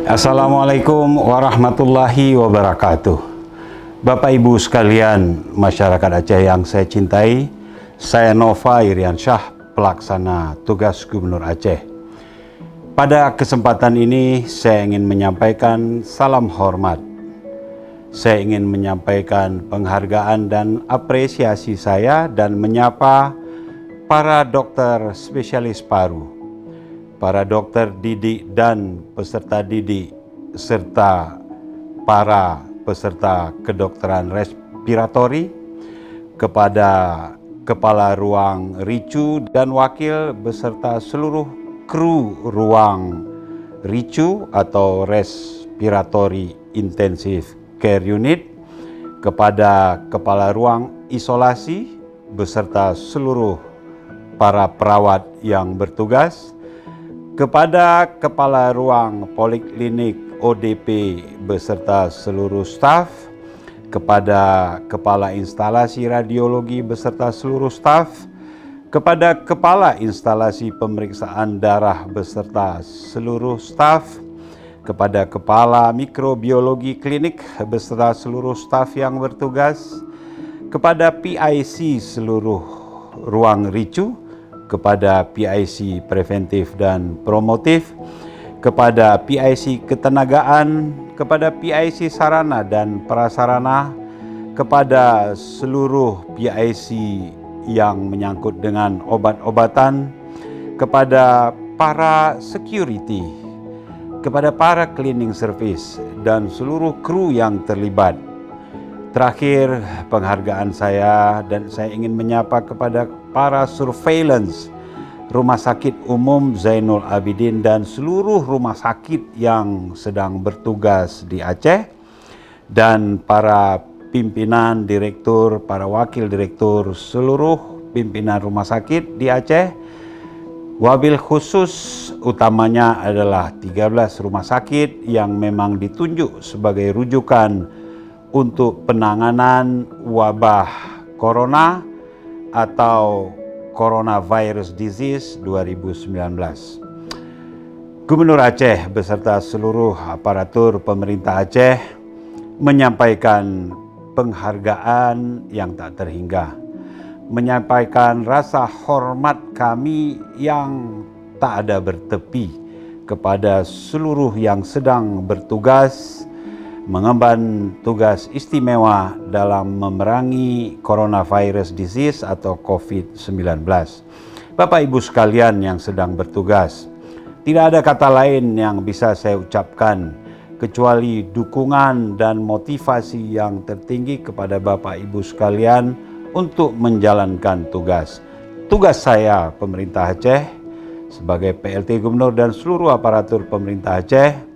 Assalamualaikum warahmatullahi wabarakatuh. Bapak Ibu sekalian, masyarakat Aceh yang saya cintai, saya Nova Iriansyah, pelaksana tugas Gubernur Aceh. Pada kesempatan ini saya ingin menyampaikan salam hormat. Saya ingin menyampaikan penghargaan dan apresiasi saya dan menyapa para dokter spesialis paru, para dokter didik dan peserta didik, serta para peserta kedokteran respiratori, kepada kepala ruang RICU dan wakil beserta seluruh kru ruang RICU atau Respiratory Intensive Care Unit, kepada kepala ruang isolasi beserta seluruh para perawat yang bertugas, kepada kepala ruang poliklinik ODP beserta seluruh staf, kepada kepala instalasi radiologi beserta seluruh staf, kepada kepala instalasi pemeriksaan darah beserta seluruh staf, kepada kepala mikrobiologi klinik beserta seluruh staf yang bertugas, kepada PIC seluruh ruang RICU, kepada PIC preventif dan promotif, kepada PIC ketenagaan, kepada PIC sarana dan prasarana, kepada seluruh PIC yang menyangkut dengan obat-obatan, kepada para security, kepada para cleaning service dan seluruh kru yang terlibat. Terakhir, penghargaan saya dan saya ingin menyapa kepada para surveillance Rumah Sakit Umum Zainul Abidin dan seluruh rumah sakit yang sedang bertugas di Aceh, dan para pimpinan, direktur, para wakil direktur seluruh pimpinan rumah sakit di Aceh. Wabil khusus utamanya adalah 13 rumah sakit yang memang ditunjuk sebagai rujukan untuk penanganan wabah corona atau Coronavirus Disease 2019. Gubernur Aceh beserta seluruh aparatur pemerintah Aceh menyampaikan penghargaan yang tak terhingga, menyampaikan rasa hormat kami yang tak ada bertepi kepada seluruh yang sedang bertugas mengemban tugas istimewa dalam memerangi coronavirus disease atau COVID-19. Bapak Ibu sekalian yang sedang bertugas, tidak ada kata lain yang bisa saya ucapkan kecuali dukungan dan motivasi yang tertinggi kepada Bapak Ibu sekalian untuk menjalankan tugas. Tugas saya, pemerintah Aceh, sebagai PLT Gubernur dan seluruh aparatur pemerintah Aceh,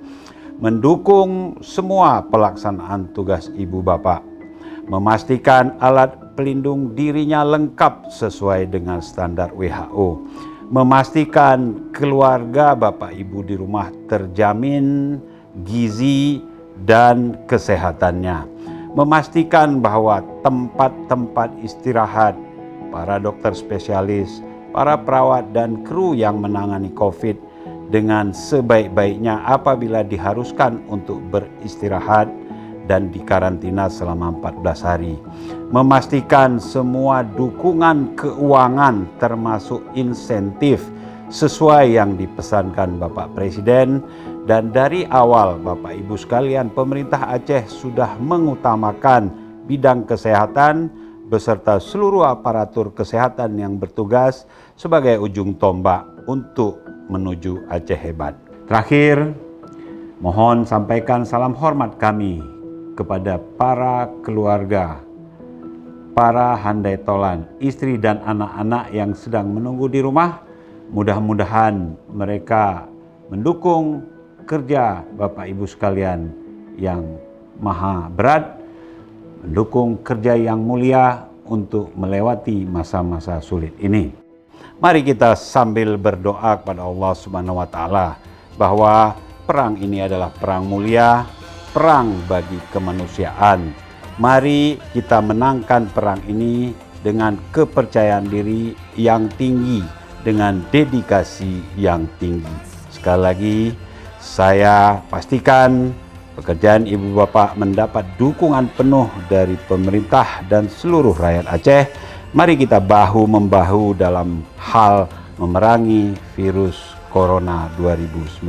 mendukung semua pelaksanaan tugas Ibu Bapak, memastikan alat pelindung dirinya lengkap sesuai dengan standar WHO, memastikan keluarga Bapak Ibu di rumah terjamin gizi dan kesehatannya, memastikan bahwa tempat-tempat istirahat para dokter spesialis, para perawat dan kru yang menangani COVID dengan sebaik-baiknya apabila diharuskan untuk beristirahat dan dikarantina selama 14 hari. Memastikan semua dukungan keuangan termasuk insentif sesuai yang dipesankan Bapak Presiden, dan dari awal Bapak Ibu sekalian, pemerintah Aceh sudah mengutamakan bidang kesehatan beserta seluruh aparatur kesehatan yang bertugas sebagai ujung tombak untuk menuju Aceh hebat. Terakhir, mohon sampaikan salam hormat kami kepada para keluarga, para handai tolan, istri dan anak-anak yang sedang menunggu di rumah. Mudah-mudahan mereka mendukung kerja Bapak Ibu sekalian yang maha berat, mendukung kerja yang mulia untuk melewati masa-masa sulit ini. Mari kita sambil berdoa kepada Allah Subhanahu wa Ta'ala bahwa perang ini adalah perang mulia, perang bagi kemanusiaan. Mari kita menangkan perang ini dengan kepercayaan diri yang tinggi, dengan dedikasi yang tinggi. Sekali lagi, Saya pastikan pekerjaan ibu bapak mendapat dukungan penuh dari pemerintah dan seluruh rakyat Aceh. Mari kita bahu-membahu dalam hal memerangi virus Corona 2019.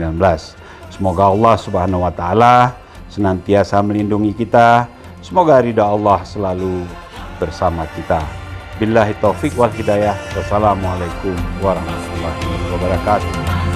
Semoga Allah Subhanahu wa taala senantiasa melindungi kita. Semoga ridha Allah selalu bersama kita. Billahi taufik wal hidayah. Wassalamualaikum warahmatullahi wabarakatuh.